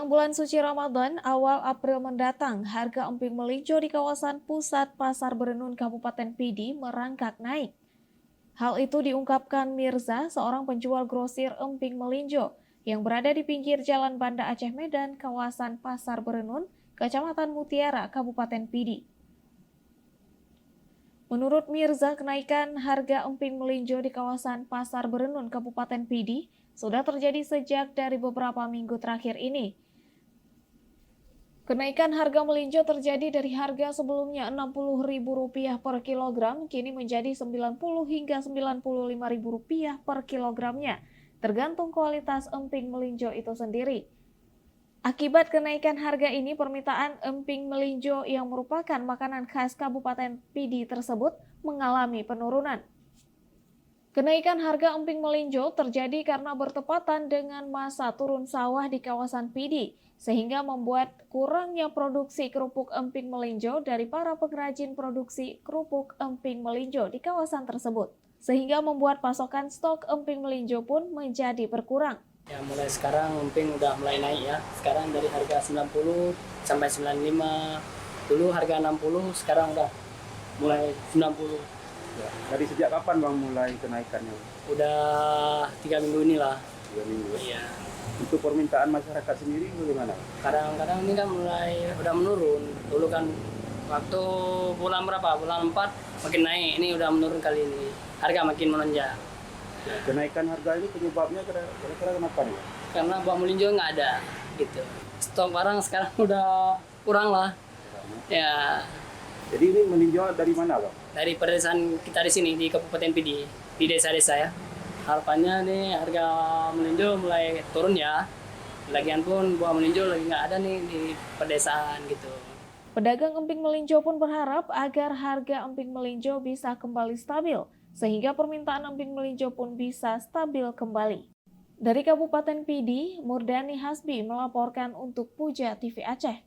Menjelang bulan suci Ramadan, awal April mendatang, harga emping melinjo di kawasan pusat Pasar Berenun Kabupaten Pidi merangkak naik. Hal itu diungkapkan Mirza, seorang penjual grosir emping melinjo yang berada di pinggir Jalan Banda Aceh Medan, kawasan Pasar Berenun, Kecamatan Mutiara, Kabupaten Pidi. Menurut Mirza, kenaikan harga emping melinjo di kawasan Pasar Berenun, Kabupaten Pidi sudah terjadi sejak dari beberapa minggu terakhir ini. Kenaikan harga melinjo terjadi dari harga sebelumnya Rp60.000 per kilogram, kini menjadi Rp90 hingga Rp95.000 per kilogramnya, tergantung kualitas emping melinjo itu sendiri. Akibat kenaikan harga ini, permintaan emping melinjo yang merupakan makanan khas Kabupaten Pidi tersebut mengalami penurunan. Kenaikan harga emping melinjo terjadi karena bertepatan dengan masa turun sawah di kawasan Pidi, sehingga membuat kurangnya produksi kerupuk emping melinjo dari para pengrajin produksi kerupuk emping melinjo di kawasan tersebut, sehingga membuat pasokan stok emping melinjo pun menjadi berkurang. Ya, mulai sekarang emping udah mulai naik ya. Sekarang dari harga 90 sampai 95. Dulu harga 60, sekarang udah mulai 90. Ya. Dari sejak kapan Bang mulai kenaikannya? Udah 3 minggu inilah. 3 minggu. Iya. Untuk permintaan masyarakat sendiri bagaimana? Kadang-kadang ini kan mulai udah menurun. Dulu kan waktu bulan berapa? Bulan 4 makin naik. Ini udah menurun kali ini. Harga makin melonjak. Ya, kenaikan harga ini penyebabnya kira-kira kenapa nih? Karena buah melinjo nggak ada gitu. Stok barang sekarang udah kurang lah. Ya. Jadi ini meninjau dari mana Bang? Dari pedesaan kita di sini di Kabupaten Pidi, di desa-desa ya. Harapannya nih harga melinjo mulai turun ya. Lagian pun buah melinjo lagi nggak ada nih di pedesaan gitu. Pedagang emping melinjo pun berharap agar harga emping melinjo bisa kembali stabil, sehingga permintaan emping melinjo pun bisa stabil kembali. Dari Kabupaten Pidi, Murdani Hasbi melaporkan untuk Puja TV Aceh.